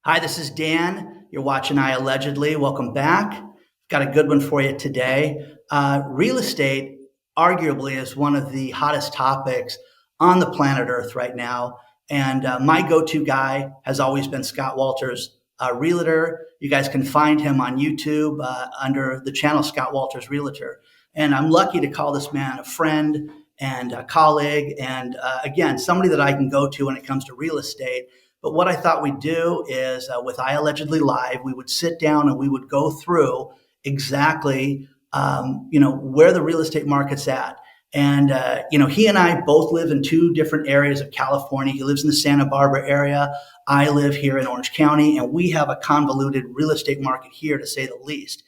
Hi, this is Dan. You're watching iAllegedly. Welcome back. Got a good one for you today. Real estate arguably is one of the hottest topics on the planet Earth right now. And my go-to guy has always been Scott Walters Realtor. You guys can find him on YouTube under the channel Scott Walters Realtor. And I'm lucky to call this man a friend and a colleague. And again, somebody that I can go to when it comes to real estate. But what I thought we'd do is with iAllegedly Live, we would sit down and we would go through exactly, where the real estate market's at. And, he and I both live in two different areas of California. He lives in the Santa Barbara area. I live here in Orange County, and we have a convoluted real estate market here, to say the least.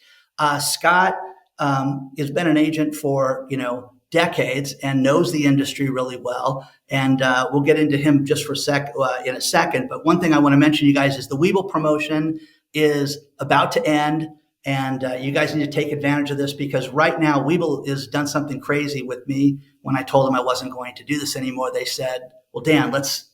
Scott has been an agent for, decades and knows the industry really well. And we'll get into him just for in a second. But one thing I want to mention, you guys, is the Webull promotion is about to end. And you guys need to take advantage of this because right now Webull has done something crazy with me. When I told them I wasn't going to do this anymore, they said, well, Dan, let's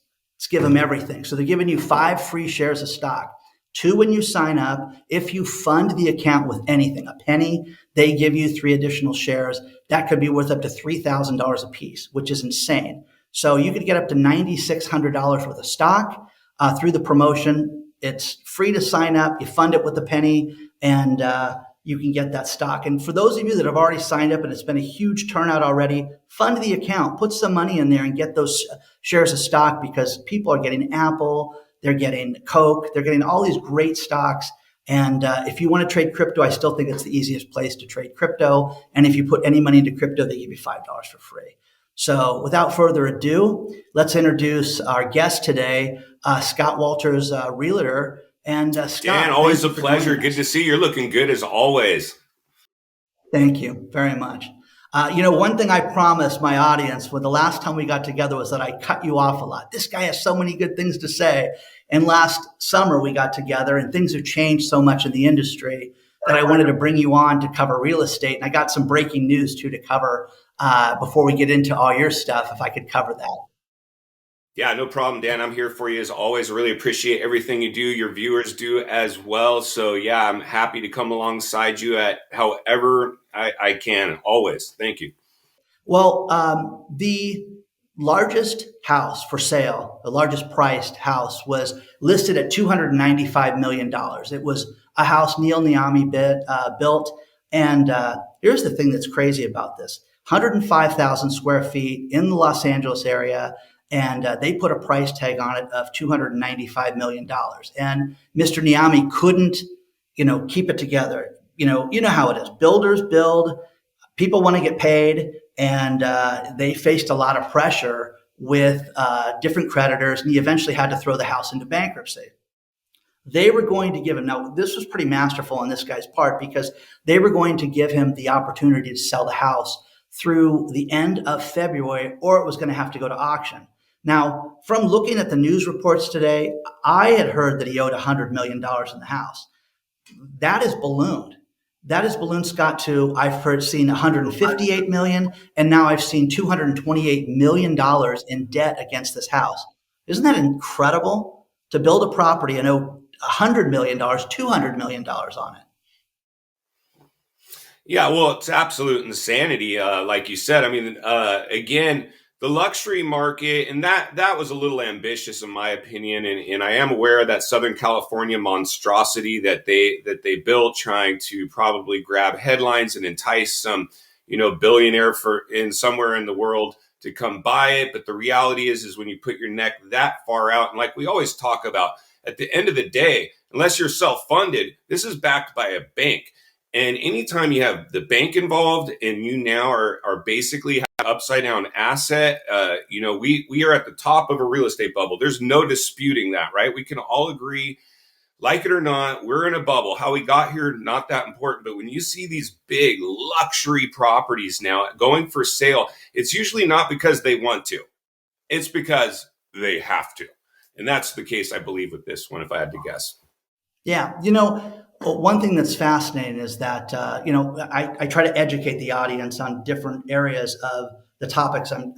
give them everything. So they're giving you 5 free shares of stock. 2 when you sign up. If you fund the account with anything, a penny, they give you 3 additional shares. That could be worth up to $3,000 a piece, which is insane. So you could get up to $9,600 worth of stock through the promotion. It's free to sign up. You fund it with a penny, and you can get that stock. And for those of you that have already signed up and it's been a huge turnout already, fund the account, put some money in there and get those shares of stock because people are getting Apple, they're getting Coke, they're getting all these great stocks. And if you want to trade crypto, I still think it's the easiest place to trade crypto. And if you put any money into crypto, they give you $5 for free. So without further ado, let's introduce our guest today, Scott Walters, Realtor. And Scott, Dan, always a pleasure. Good to see you. You're looking good as always. Thank you very much. One thing I promised my audience when the last time we got together was that I cut you off a lot. This guy has so many good things to say. And last summer we got together and things have changed so much in the industry that I wanted to bring you on to cover real estate. And I got some breaking news too to cover before we get into all your stuff, if I could cover that. Yeah, no problem, Dan. I'm here for you as always. Really appreciate everything you do. Your viewers do as well. So yeah, I'm happy to come alongside you at however I can. Always. Thank you. Well, the largest house for sale, the largest priced house was listed at $295 million. It was a house Neil Niami built. And here's the thing that's crazy about this. 105,000 square feet in the Los Angeles area. And they put a price tag on it of $295 million. And Mr. Niami couldn't, keep it together. You know how it is. Builders build, people want to get paid, and they faced a lot of pressure with different creditors, and he eventually had to throw the house into bankruptcy. They were going to give him, now this was pretty masterful on this guy's part, because they were going to give him the opportunity to sell the house through the end of February, or it was going to have to go to auction. Now, from looking at the news reports today, I had heard that he owed $100 million in the house. That is ballooned. That is ballooned, Scott, to I've seen $158 million, and now I've seen $228 million in debt against this house. Isn't that incredible? To build a property and owe $100 million, $200 million on it. Yeah, well, it's absolute insanity. Like you said, again, the luxury market, and that was a little ambitious in my opinion. And I am aware of that Southern California monstrosity that they built, trying to probably grab headlines and entice some, billionaire in somewhere in the world to come buy it. But the reality is when you put your neck that far out, and like we always talk about, at the end of the day, unless you're self-funded, this is backed by a bank. And anytime you have the bank involved and you now are basically have an upside down asset, we are at the top of a real estate bubble. There's no disputing that, right? We can all agree, like it or not, we're in a bubble. How we got here, not that important. But when you see these big luxury properties now going for sale, it's usually not because they want to. It's because they have to. And that's the case, I believe, with this one, if I had to guess. Yeah. One thing that's fascinating is that, I try to educate the audience on different areas of the topics I'm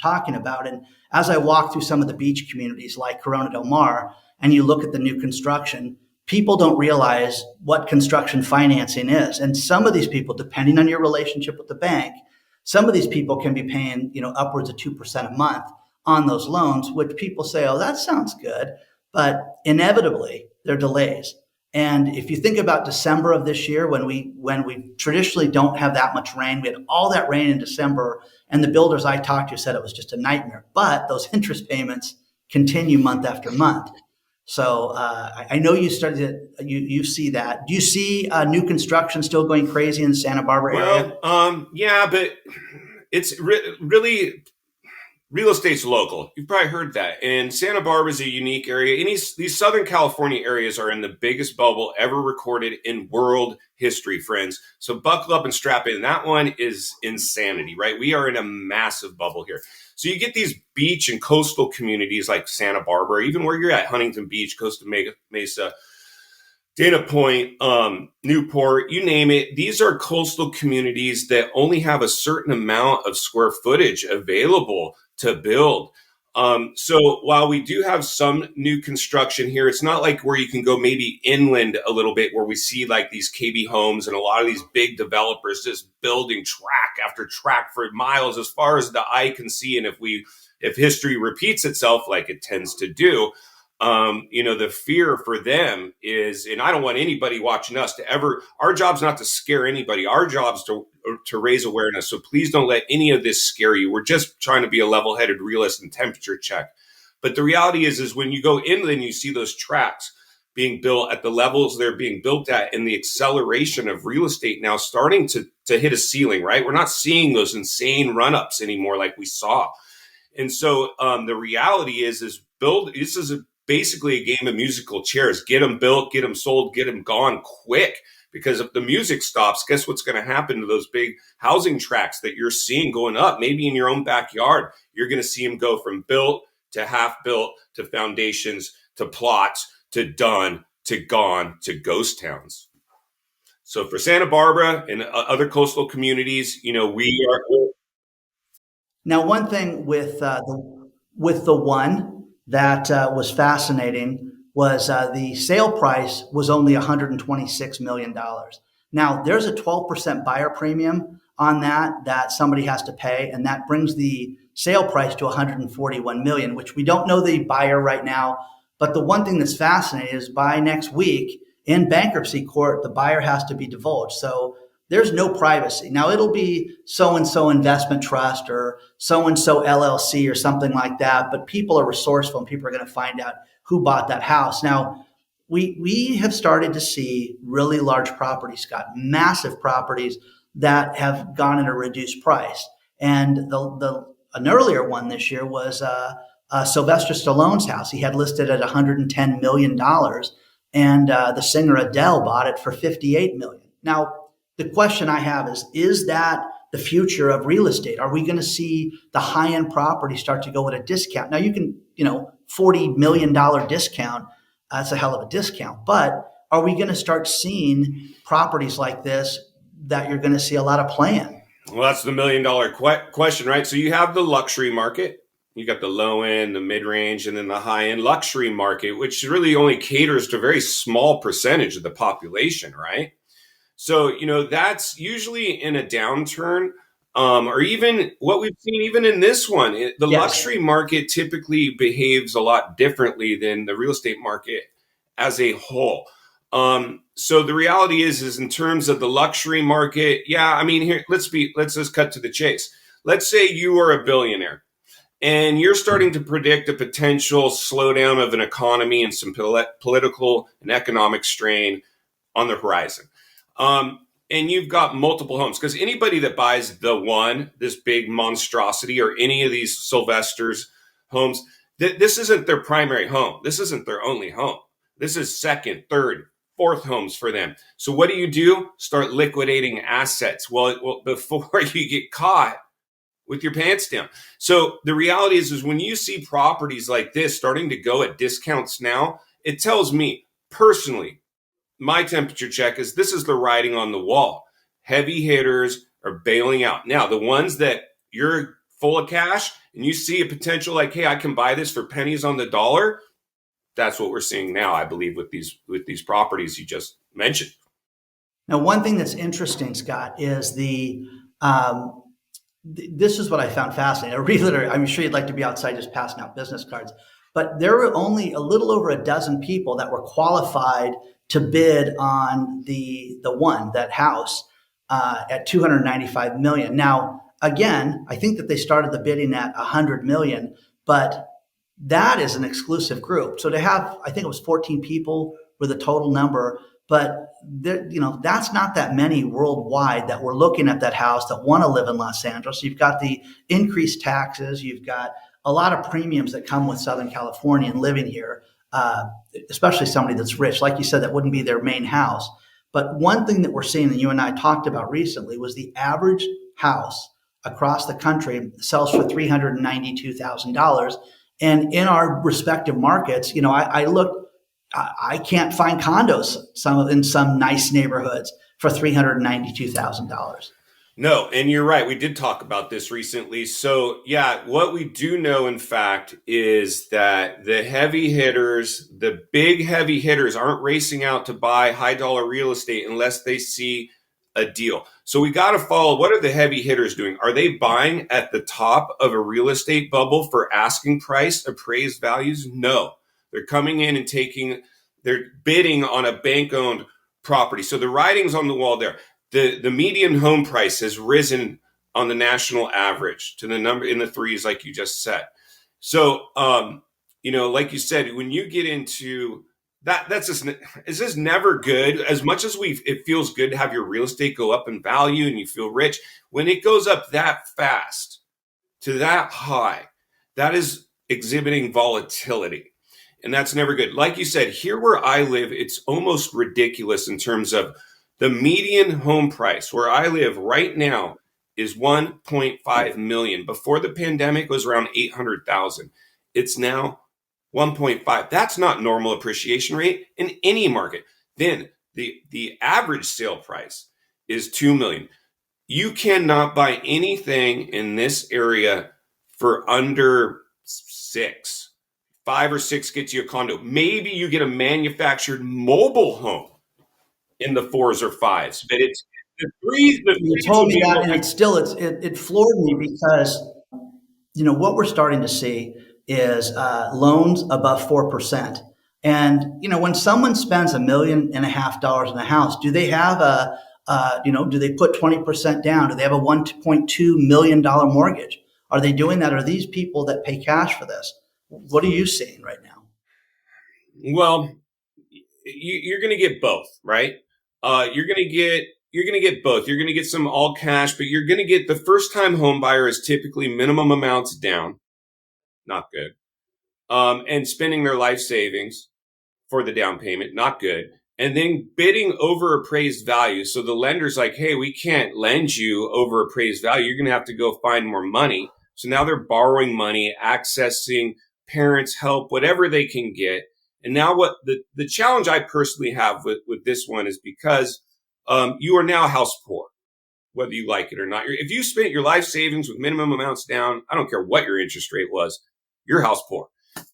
talking about. And as I walk through some of the beach communities like Corona del Mar, and you look at the new construction, people don't realize what construction financing is. And some of these people, depending on your relationship with the bank, some of these people can be paying, upwards of 2% a month on those loans, which people say, oh, that sounds good. But inevitably, there are delays. And if you think about December of this year, when we traditionally don't have that much rain, we had all that rain in December, and the builders I talked to said it was just a nightmare. But those interest payments continue month after month. So I know you you see that. Do you see new construction still going crazy in the Santa Barbara area? Yeah, but it's really real estate's local. You've probably heard that. And Santa Barbara is a unique area. And these Southern California areas are in the biggest bubble ever recorded in world history, friends. So buckle up and strap in. That one is insanity, right? We are in a massive bubble here. So you get these beach and coastal communities like Santa Barbara, even where you're at, Huntington Beach, Costa Mesa, Dana Point, Newport, you name it. These are coastal communities that only have a certain amount of square footage available to build. So while we do have some new construction here, it's not like where you can go maybe inland a little bit where we see like these KB homes and a lot of these big developers just building track after track for miles as far as the eye can see. And if history repeats itself like it tends to do, the fear for them is, and I don't want anybody watching us to ever, our job's not to scare anybody. Our job's to raise awareness. So please don't let any of this scare you. We're just trying to be a level-headed realist and temperature check. But the reality is when you go inland, you see those tracks being built at the levels they're being built at, and the acceleration of real estate now starting to hit a ceiling, right? We're not seeing those insane run-ups anymore like we saw. And so the reality is this is basically a game of musical chairs. Get them built, get them sold, get them gone quick. Because if the music stops, guess what's going to happen to those big housing tracts that you're seeing going up? Maybe in your own backyard, you're going to see them go from built to half built to foundations to plots to done to gone to ghost towns. So for Santa Barbara and other coastal communities, we are. Now, one thing with the one that was fascinating was the sale price was only $126 million. Now, there's a 12% buyer premium on that somebody has to pay, and that brings the sale price to $141 million, which we don't know the buyer right now. But the one thing that's fascinating is by next week in bankruptcy court, the buyer has to be divulged. So there's no privacy. Now, it'll be so-and-so investment trust or so-and-so LLC or something like that, but people are resourceful and people are going to find out who bought that house. Now, we have started to see really large properties, Scott, massive properties that have gone at a reduced price. And an earlier one this year was Sylvester Stallone's house. He had listed at $110 million, and the singer Adele bought it for $58 million. Now, the question I have is that the future of real estate? Are we going to see the high-end property start to go at a discount? Now, you can, $40 million discount, that's a hell of a discount. But are we going to start seeing properties like this that you're going to see a lot of play in? Well, that's the $1 million question, right? So you have the luxury market. You got the low end, the mid-range, and then the high-end luxury market, which really only caters to a very small percentage of the population, right? So, that's usually in a downturn, or even what we've seen even in this one. The luxury market typically behaves a lot differently than the real estate market as a whole. So the reality is in terms of the luxury market, here, let's just cut to the chase. Let's say you are a billionaire and you're starting to predict a potential slowdown of an economy and some political and economic strain on the horizon. And you've got multiple homes, because anybody that buys this big monstrosity, or any of these Sylvester's homes, this isn't their primary home. This isn't their only home. This is second, third, fourth homes for them. So what do? Start liquidating assets. Well, before you get caught with your pants down. So the reality is when you see properties like this starting to go at discounts now, it tells me personally, my temperature check is this is the writing on the wall. Heavy hitters are bailing out. Now, the ones that you're full of cash and you see a potential like, hey, I can buy this for pennies on the dollar, that's what we're seeing now, I believe, with these properties you just mentioned. Now, one thing that's interesting, Scott, is this is what I found fascinating. A realtor, I'm sure you'd like to be outside just passing out business cards, but there were only a little over a dozen people that were qualified to bid on that house at 295 million. Now, again, I think that they started the bidding at 100 million, but that is an exclusive group. So to have, I think it was 14 people were the total number, but that's not that many worldwide that were looking at that house that want to live in Los Angeles. You've got the increased taxes, you've got a lot of premiums that come with Southern California and living here, especially somebody that's rich. Like you said, that wouldn't be their main house. But one thing that we're seeing, and you and I talked about recently, was the average house across the country sells for $392,000. And in our respective markets, I looked, I can't find condos in some nice neighborhoods for $392,000. No, and you're right. We did talk about this recently. So yeah, what we do know, in fact, is that the heavy hitters, the big heavy hitters, aren't racing out to buy high dollar real estate unless they see a deal. So we got to follow, what are the heavy hitters doing? Are they buying at the top of a real estate bubble for asking price, appraised values? No, they're coming in and they're bidding on a bank-owned property. So the writing's on the wall there. The median home price has risen on the national average to the number in the threes, like you just said. So, like you said, when you get into it's just never good. As much as it feels good to have your real estate go up in value and you feel rich, when it goes up that fast to that high, that is exhibiting volatility. And that's never good. Like you said, here where I live, it's almost ridiculous in terms of the median home price where I live right now is 1.5 million. Before the pandemic, it was around 800,000. It's now 1.5. That's not normal appreciation rate in any market. Then the average sale price is 2 million. You cannot buy anything in this area for under 6. 5 or 6 gets you a condo. Maybe you get a manufactured mobile home in the 4s or 5s, but it's the 3s. You told me that, and it floored me because what we're starting to see is loans above 4%. And when someone spends $1.5 million in a house, do they have do they put 20% down? Do they have a $1.2 million mortgage? Are they doing that? Are these people that pay cash for this? What are you seeing right now? Well, you're going to get both, right? You're going to get both. You're going to get some all cash, but you're going to get the first time home buyer is typically minimum amounts down. Not good. And spending their life savings for the down payment. Not good. And then bidding over appraised value. So the lender's like, hey, we can't lend you over appraised value. You're going to have to go find more money. So now they're borrowing money, accessing parents' help, whatever they can get. And now what the challenge I personally have with this one is because you are now house poor, whether you like it or not. If you spent your life savings with minimum amounts down, I don't care what your interest rate was, you're house poor.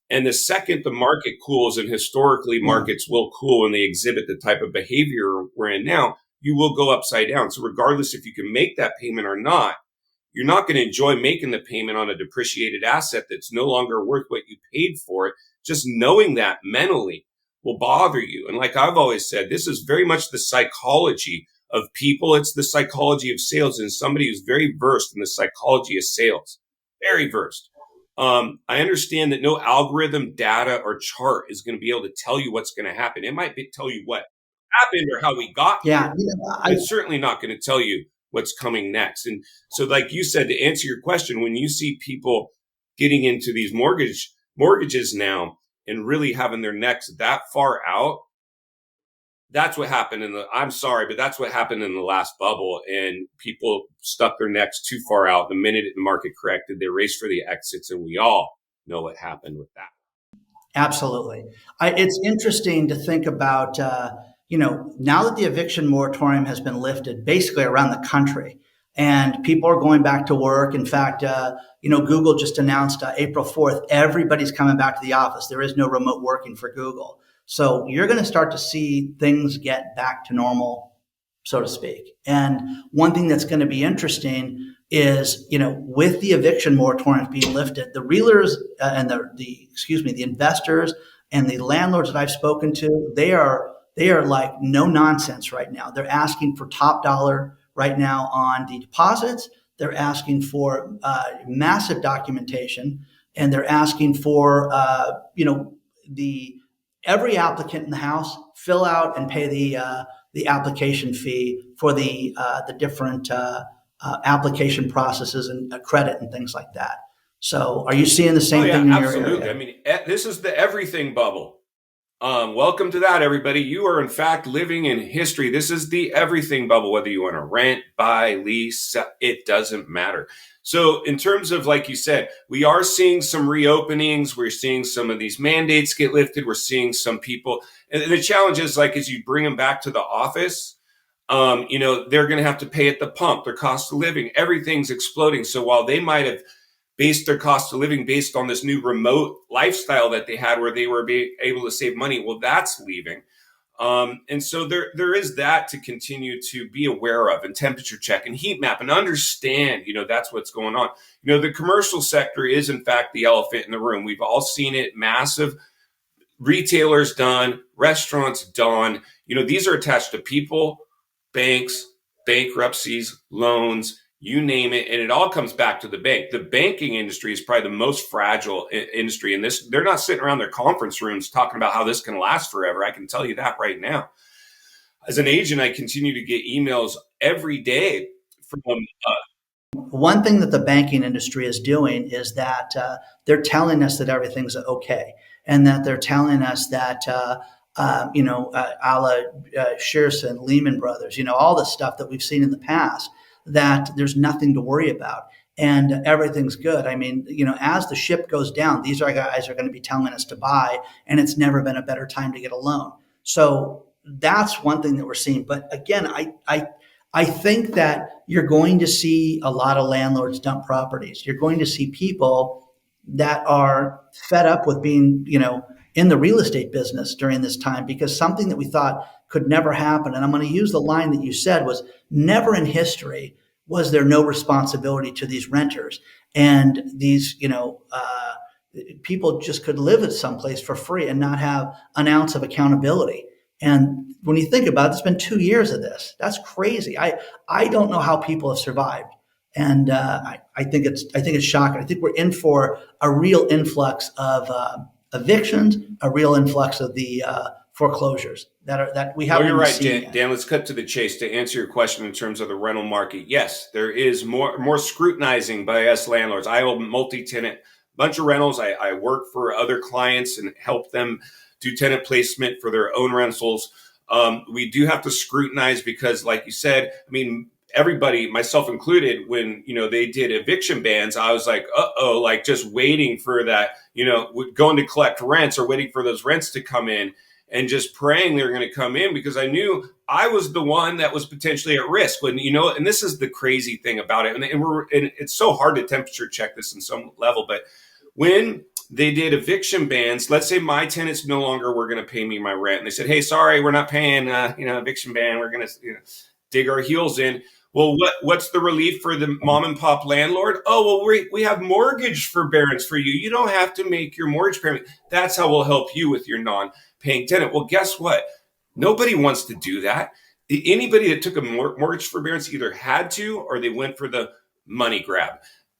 And the second the market cools, and historically markets will cool when they exhibit the type of behavior we're in now, you will go upside down. So regardless if you can make that payment or not, you're not going to enjoy making the payment on a depreciated asset that's no longer worth what you paid for it. Just knowing that mentally will bother you. And like I've always said, this is very much the psychology of people. It's the psychology of sales, and somebody who's very versed in the psychology of sales, very versed. I understand that no algorithm, data, or chart is going to be able to tell you what's going to happen. It might tell you what happened or how we got here. It's certainly not going to tell you what's coming next. And so, like you said, to answer your question, when you see people getting into these mortgages now and really having their necks that far out, that's what happened I'm sorry, but that's what happened in the last bubble. And people stuck their necks too far out. The minute the market corrected, they raced for the exits, and we all know what happened with that. Absolutely. It's interesting to think about, now that the eviction moratorium has been lifted basically around the country, and people are going back to work. In fact, Google just announced April 4th, everybody's coming back to the office. There is no remote working for Google. So you're going to start to see things get back to normal, so to speak. And one thing that's going to be interesting is, with the eviction moratoriums being lifted, the realtors and the investors and the landlords that I've spoken to, they are like no nonsense right now. They're asking for top dollar right now on the deposits. They're asking for massive documentation, and they're asking for every applicant in the house fill out and pay the application fee for the different application processes and credit and things like that. So, are you seeing the same thing in your area? Absolutely. I mean, this is the everything bubble. Welcome to that, everybody. You are, in fact, living in history. This is the everything bubble, whether you want to rent, buy, lease, it doesn't matter. So in terms of, like you said, we are seeing some reopenings. We're seeing some of these mandates get lifted. We're seeing some people. And the challenge is, like, as you bring them back to the office, they're going to have to pay at the pump. Their cost of living, everything's exploding. So while they might have based their cost of living based on this new remote lifestyle that they had where they were able to save money, well, that's leaving. And so there is that to continue to be aware of, and temperature check and heat map and understand, that's what's going on. The commercial sector is, in fact, the elephant in the room. We've all seen it. Massive retailers done, restaurants done. These are attached to people, banks, bankruptcies, loans, you name it, and it all comes back to the bank. The banking industry is probably the most fragile industry in this. They're not sitting around their conference rooms talking about how this can last forever. I can tell you that right now. As an agent, I continue to get emails every day from one thing that the banking industry is doing is that they're telling us that everything's okay, and that they're telling us that a la Shearson, Lehman Brothers, all the stuff that we've seen in the past, that there's nothing to worry about and everything's good. I mean, as the ship goes down, these guys are going to be telling us to buy, and it's never been a better time to get a loan. So that's one thing that we're seeing. But again, I think that you're going to see a lot of landlords dump properties. You're going to see people that are fed up with being, in the real estate business during this time, because something that we thought could never happen. And I'm going to use the line that you said was, never in history was there no responsibility to these renters. And these, people just could live at some place for free and not have an ounce of accountability. And when you think about it, it's been 2 years of this. That's crazy. I don't know how people have survived. And I think it's shocking. I think we're in for a real influx of evictions, a real influx of the foreclosures that we haven't. Well, you're right, seen Dan. Let's cut to the chase to answer your question in terms of the rental market. Yes, there is more scrutinizing by us landlords. I own multi-tenant, bunch of rentals. I work for other clients and help them do tenant placement for their own rentals. We do have to scrutinize because, like you said, I mean, everybody, myself included, when, they did eviction bans, I was like, like just waiting for that, going to collect rents or waiting for those rents to come in and just praying they're going to come in, because I knew I was the one that was potentially at risk. When, and this is the crazy thing about it. And it's so hard to temperature check this in some level, but when they did eviction bans, let's say my tenants no longer were going to pay me my rent, and they said, hey, sorry, we're not paying, eviction ban. We're going to, dig our heels in. Well, what's the relief for the mom and pop landlord? Oh, well, we have mortgage forbearance for you. You don't have to make your mortgage payment. That's how we'll help you with your non-paying tenant. Well, guess what? Nobody wants to do that. Anybody that took a mortgage forbearance either had to, or they went for the money grab.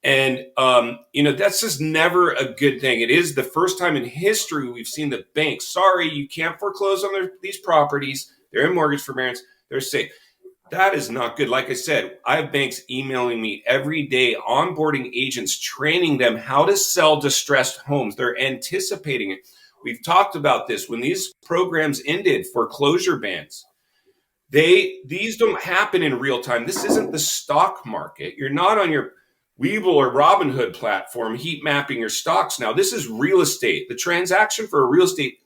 And, that's just never a good thing. It is the first time in history we've seen the bank, sorry, you can't foreclose on these properties. They're in mortgage forbearance. They're safe. That is not good. Like I said, I have banks emailing me every day, onboarding agents, training them how to sell distressed homes. They're anticipating it. We've talked about this. When these programs ended, foreclosure bans, these don't happen in real time. This isn't the stock market. You're not on your Webull or Robinhood platform heat mapping your stocks now. This is real estate. The transaction for a real estate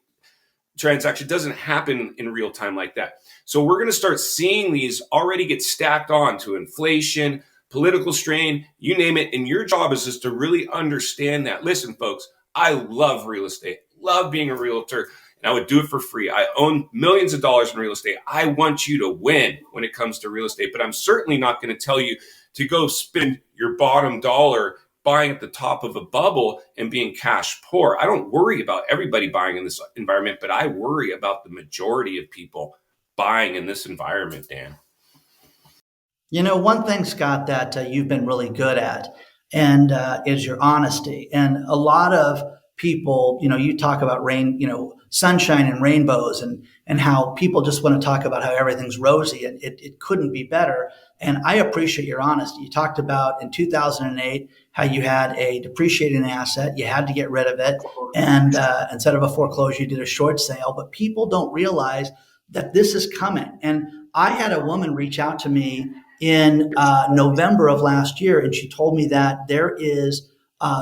transaction doesn't happen in real time like that. So we're going to start seeing these already get stacked on to inflation, political strain, you name it. And your job is just to really understand that. Listen, folks, I love real estate, love being a realtor, and I would do it for free. I own millions of dollars in real estate. I want you to win when it comes to real estate, but I'm certainly not going to tell you to go spend your bottom dollar buying at the top of a bubble and being cash poor. I don't worry about everybody buying in this environment, but I worry about the majority of people buying in this environment, Dan. One thing, Scott, that you've been really good at and is your honesty. And a lot of people, you talk about sunshine and rainbows and how people just want to talk about how everything's rosy and it couldn't be better. And I appreciate your honesty. You talked about in 2008 how you had a depreciating asset, you had to get rid of it, and instead of a foreclosure, you did a short sale. But people don't realize that this is coming. And I had a woman reach out to me in November of last year, and she told me that there is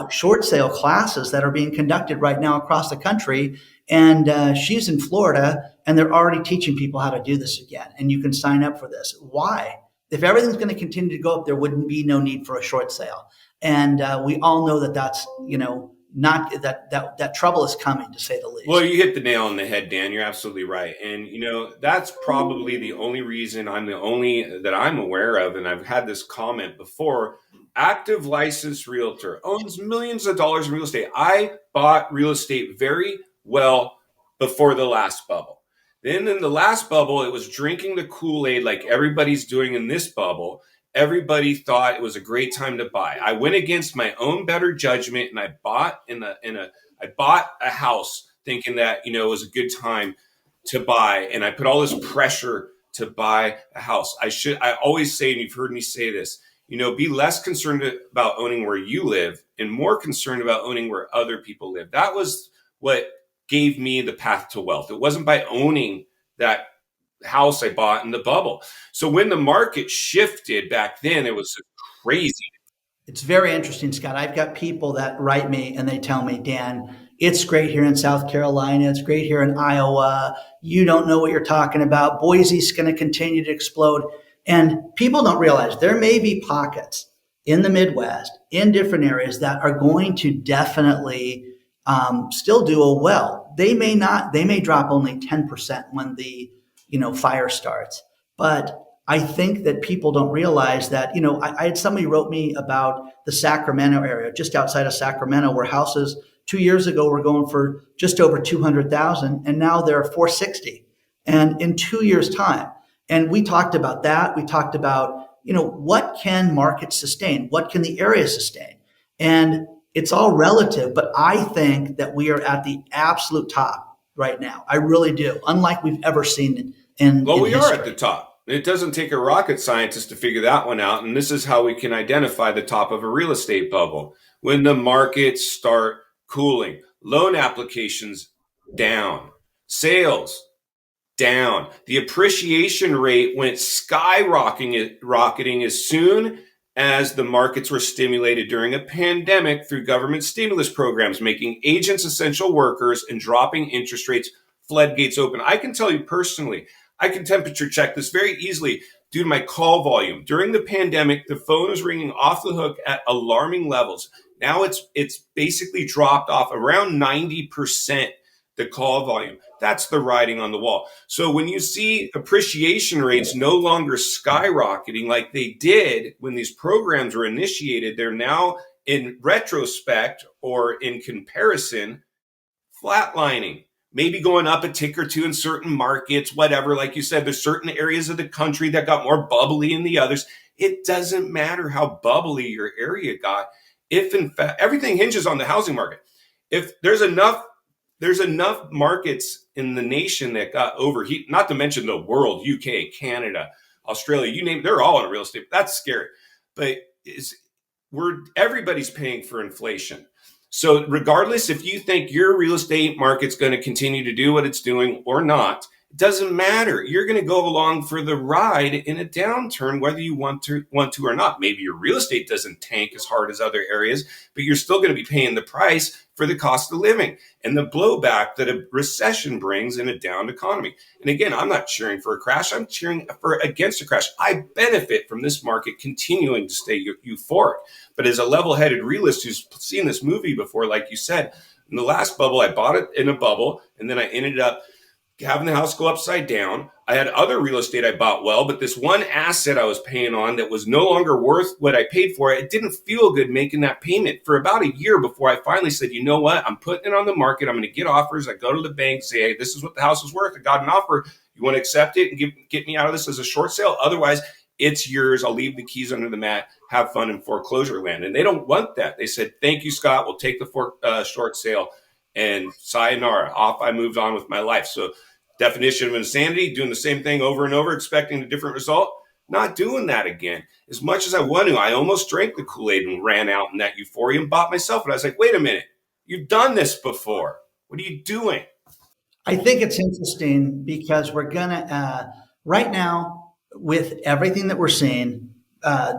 short sale classes that are being conducted right now across the country. And she's in Florida, and they're already teaching people how to do this again. And you can sign up for this. Why? If everything's going to continue to go up, there wouldn't be no need for a short sale. And we all know that that's, not that trouble is coming, to say the least. Well, you hit the nail on the head, Dan. You're absolutely right. And, that's probably the only reason that I'm aware of. And I've had this comment before. Active licensed realtor owns millions of dollars in real estate. I bought real estate very well before the last bubble. Then in the last bubble, it was drinking the Kool-Aid like everybody's doing in this bubble. Everybody thought it was a great time to buy. I went against my own better judgment, and I bought I bought a house thinking that it was a good time to buy, and I put all this pressure to buy a house. I always say, and you've heard me say this, be less concerned about owning where you live and more concerned about owning where other people live. That was what gave me the path to wealth. It wasn't by owning that house I bought in the bubble. So when the market shifted back then, it was crazy. It's very interesting, Scott. I've got people that write me and they tell me, Dan, it's great here in South Carolina. It's great here in Iowa. You don't know what you're talking about. Boise's going to continue to explode. And people don't realize there may be pockets in the Midwest, in different areas that are going to definitely still do well. They may not, they may drop only 10% when the, fire starts. But I think that people don't realize that, I had somebody wrote me about the Sacramento area, just outside of Sacramento, where houses 2 years ago were going for just over 200,000, and now they're 460, and in 2 years' time. And we talked about that. We talked about, what can markets sustain? What can the area sustain? And it's all relative, but I think that we are at the absolute top right now. I really do, unlike we've ever seen in we history. are at the top. It doesn't take a rocket scientist to figure that one out. And this is how we can identify the top of a real estate bubble. When the markets start cooling, loan applications down, sales down. The appreciation rate went skyrocketing as soon as the markets were stimulated during a pandemic through government stimulus programs, making agents essential workers and dropping interest rates, floodgates open. I can tell you personally, I can temperature check this very easily due to my call volume. During the pandemic, the phone was ringing off the hook at alarming levels. Now it's basically dropped off around 90%, the call volume. That's the writing on the wall. So when you see appreciation rates no longer skyrocketing like they did when these programs were initiated, they're now in retrospect or in comparison flatlining. Maybe going up a tick or two in certain markets, whatever. Like you said, there's certain areas of the country that got more bubbly than the others. It doesn't matter how bubbly your area got. If in fact, everything hinges on the housing market. If there's enough markets in the nation that got overheated, not to mention the world, UK, Canada, Australia, you name it, they're all in real estate. That's scary. But everybody's paying for inflation. So regardless if you think your real estate market's going to continue to do what it's doing or not, It doesn't matter. You're going to go along for the ride in a downturn, whether you want to or not. Maybe your real estate doesn't tank as hard as other areas, but you're still going to be paying the price for the cost of living and the blowback that a recession brings in a down economy. And again, I'm not cheering for a crash. I'm cheering against a crash. I benefit from this market continuing to stay euphoric. But as a level-headed realist who's seen this movie before, like you said, in the last bubble, I bought it in a bubble, and then I ended up having the house go upside down. I had other real estate I bought well, but this one asset I was paying on that was no longer worth what I paid for it. It didn't feel good making that payment for about a year before I finally said, you know what? I'm putting it on the market. I'm going to get offers. I go to the bank, say, hey, this is what the house is worth. I got an offer. You want to accept it and get me out of this as a short sale? Otherwise, it's yours. I'll leave the keys under the mat. Have fun in foreclosure land. And they don't want that. They said, thank you, Scott. We'll take the short sale. And sayonara. Off I moved on with my life. So definition of insanity, doing the same thing over and over, expecting a different result, not doing that again. As much as I want to, I almost drank the Kool-Aid and ran out in that euphoria and bought myself. And I was like, wait a minute, you've done this before. What are you doing? I think it's interesting because we're going to, right now, with everything that we're seeing,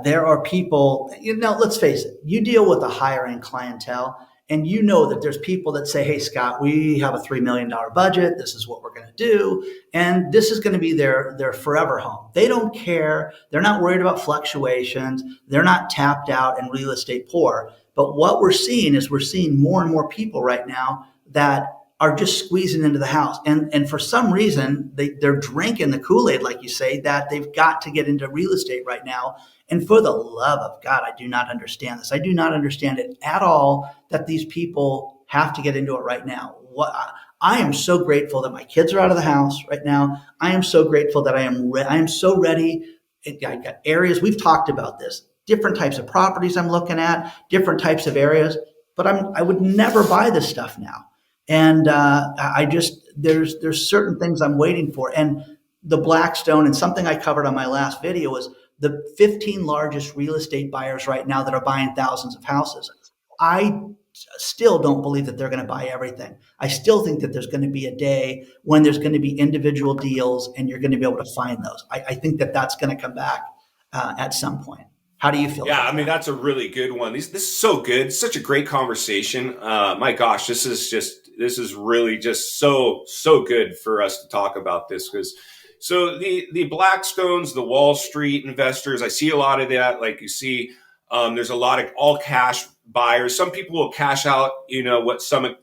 there are people, let's face it, you deal with a higher end clientele. And you know that there's people that say, hey, Scott, we have a $3 million budget. This is what we're going to do. And this is going to be their forever home. They don't care. They're not worried about fluctuations. They're not tapped out and real estate poor. But what we're seeing is we're seeing more and more people right now that are just squeezing into the house. And for some reason, they're drinking the Kool-Aid, like you say, that they've got to get into real estate right now. And for the love of God, I do not understand this. I do not understand it at all that these people have to get into it right now. I am so grateful that my kids are out of the house right now. I am so grateful that I am so ready. I got areas, we've talked about this, different types of properties I'm looking at, different types of areas, but I would never buy this stuff now. And there's certain things I'm waiting for. And the Blackstone, and something I covered on my last video, was the 15 largest real estate buyers right now that are buying thousands of houses. I still don't believe that they're going to buy everything. I still think that there's going to be a day when there's going to be individual deals and you're going to be able to find those. I think that that's going to come back at some point. How do you feel? Yeah, I mean, that's a really good one. This is so good. It's such a great conversation. My gosh, this is really just so good for us to talk about this, because so the Blackstones, the Wall Street investors, I see a lot of that. Like you see, there's a lot of all cash buyers. Some people will cash out, investment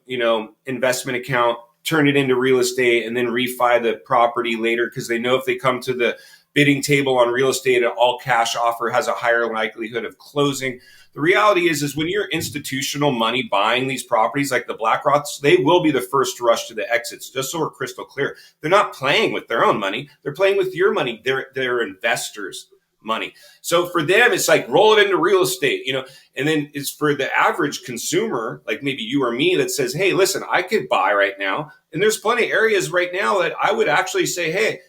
account, turn it into real estate, and then refi the property later because they know if they come to the bidding table on real estate, an all cash offer has a higher likelihood of closing. The reality is when you're institutional money buying these properties like the BlackRocks, they will be the first to rush to the exits, just so we're crystal clear. They're not playing with their own money. They're playing with your money. They're investors' money. So for them, it's like roll it into real estate, and then it's for the average consumer, like maybe you or me, that says, hey, listen, I could buy right now. And there's plenty of areas right now that I would actually say, hey,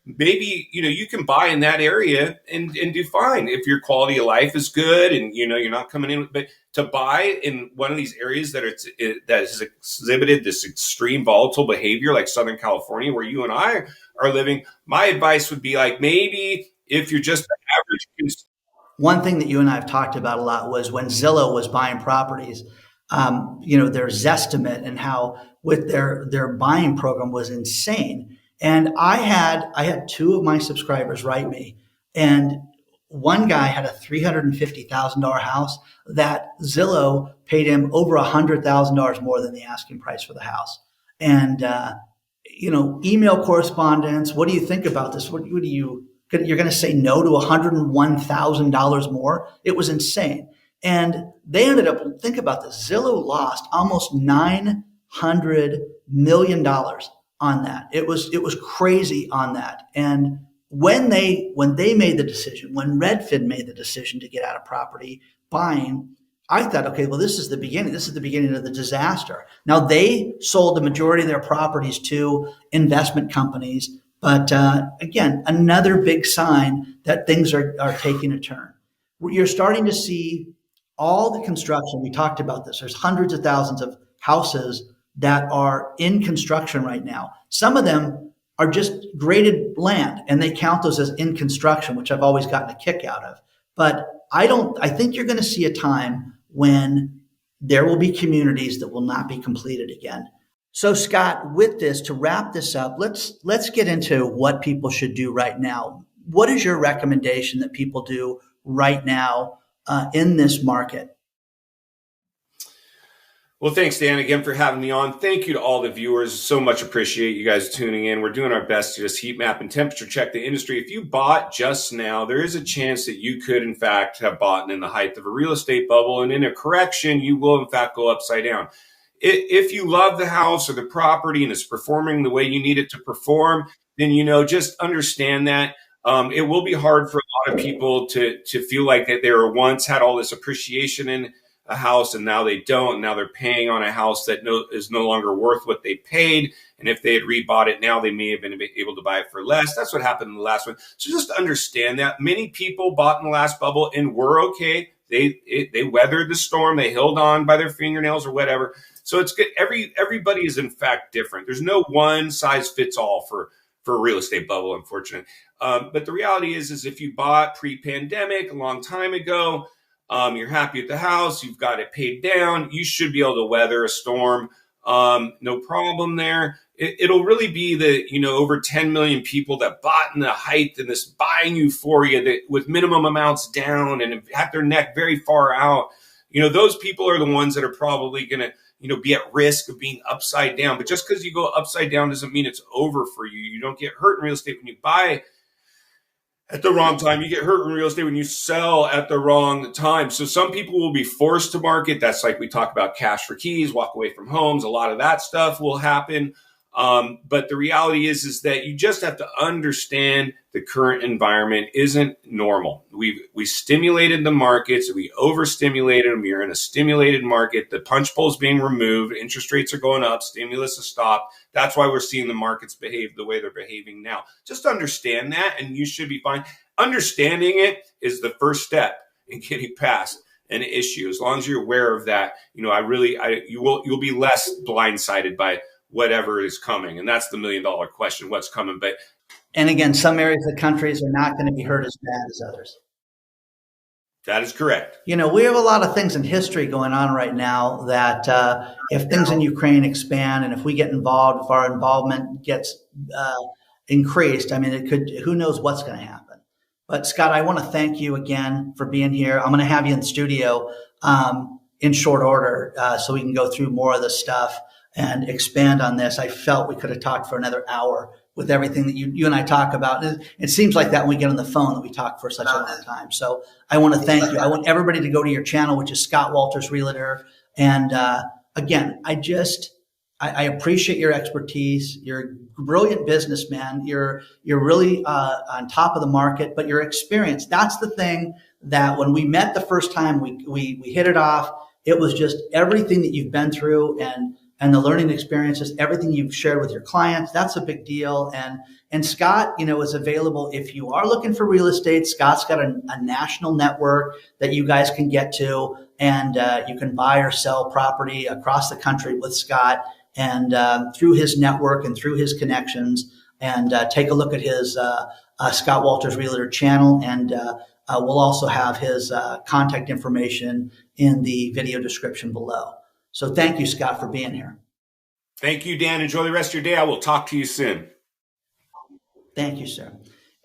maybe, you can buy in that area and do fine if your quality of life is good and, you're not coming in. But to buy in one of these areas that has exhibited this extreme volatile behavior like Southern California, where you and I are living, my advice would be like, maybe if you're just an average consumer. One thing that you and I have talked about a lot was when Zillow was buying properties, their Zestimate and how with their buying program was insane. And I had two of my subscribers write me, and one guy had a $350,000 house that Zillow paid him over $100,000 more than the asking price for the house. And email correspondence. What do you think about this? You're going to say no to $101,000 more? It was insane. And they ended up, think about this, Zillow lost almost $900 million on that. It was crazy on that. And when they made the decision, when Redfin made the decision to get out of property buying, I thought, okay, well, this is the beginning. This is the beginning of the disaster. Now, they sold the majority of their properties to investment companies. But again, another big sign that things are taking a turn. You're starting to see all the construction. We talked about this. There's hundreds of thousands of houses that are in construction right now. Some of them are just graded land, and they count those as in construction, which I've always gotten a kick out of. But I think you're going to see a time when there will be communities that will not be completed again. So Scott, with this, to wrap this up, let's get into what people should do right now. What is your recommendation that people do right now in this market? Well, thanks, Dan, again for having me on. Thank you to all the viewers. So much appreciate you guys tuning in. We're doing our best to just heat map and temperature check the industry. If you bought just now, there is a chance that you could, in fact, have bought in the height of a real estate bubble. And in a correction, you will, in fact, go upside down. If you love the house or the property and it's performing the way you need it to perform, then, just understand that. It will be hard for a lot of people to feel like that they were once had all this appreciation in a house and now they don't. Now they're paying on a house that is no longer worth what they paid. And if they had rebought it now, they may have been able to buy it for less. That's what happened in the last one. So just understand that many people bought in the last bubble and were okay. They weathered the storm. They held on by their fingernails or whatever. So it's good. Everybody is in fact different. There's no one size fits all for a real estate bubble, unfortunately. But the reality is if you bought pre-pandemic a long time ago, you're happy with the house, you've got it paid down, you should be able to weather a storm. No problem there. It'll really be the, over 10 million people that bought in the height and this buying euphoria that with minimum amounts down and have their neck very far out. Those people are the ones that are probably going to, be at risk of being upside down. But just because you go upside down doesn't mean it's over for you. You don't get hurt in real estate when you buy at the wrong time. You get hurt in real estate when you sell at the wrong time. So some people will be forced to market. That's like we talk about cash for keys, walk away from homes. A lot of that stuff will happen. But the reality is that you just have to understand the current environment isn't normal. We stimulated the markets. We overstimulated them. We're in a stimulated market. The punch bowl is being removed. Interest rates are going up. Stimulus has stopped. That's why we're seeing the markets behave the way they're behaving now. Just understand that, and you should be fine. Understanding it is the first step in getting past an issue. As long as you're aware of that, you'll be less blindsided by whatever is coming. And that's the $1 million question, what's coming. And again, some areas of the countries are not going to be hurt as bad as others. That is correct. We have a lot of things in history going on right now that if things in Ukraine expand and if we get involved, if our involvement gets increased, who knows what's going to happen. But Scott, I want to thank you again for being here. I'm going to have you in the studio in short order so we can go through more of this stuff and expand on this. I felt we could have talked for another hour with everything that you and I talk about. It seems like that when we get on the phone that we talk for such a long time. So I want to thank you. I want everybody to go to your channel, which is Scott Walters Realtor. And again, I appreciate your expertise. You're a brilliant businessman. You're really on top of the market, but your experience, that's the thing that when we met the first time, we hit it off. It was just everything that you've been through and the learning experiences, everything you've shared with your clients, that's a big deal. And Scott, is available if you are looking for real estate. Scott's got a national network that you guys can get to, and you can buy or sell property across the country with Scott and through his network and through his connections. And take a look at his Scott Walters Realtor channel, and we'll also have his contact information in the video description below. So thank you, Scott, for being here. Thank you, Dan. Enjoy the rest of your day. I will talk to you soon. Thank you, sir.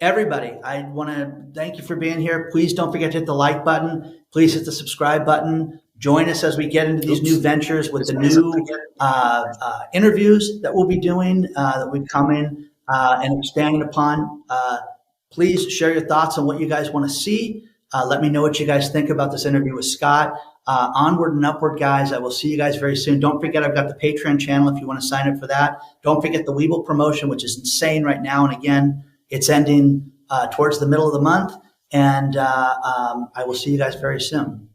Everybody, I want to thank you for being here. Please don't forget to hit the like button. Please hit the subscribe button. Join us as we get into these new ventures with the new interviews that we'll be doing, that we've come in and expanding upon. Please share your thoughts on what you guys want to see. Let me know what you guys think about this interview with Scott. Onward and Upward, guys. I will see you guys very soon. Don't forget, I've got the Patreon channel if you want to sign up for that. Don't forget the Webull promotion, which is insane right now. And again, it's ending towards the middle of the month. And I will see you guys very soon.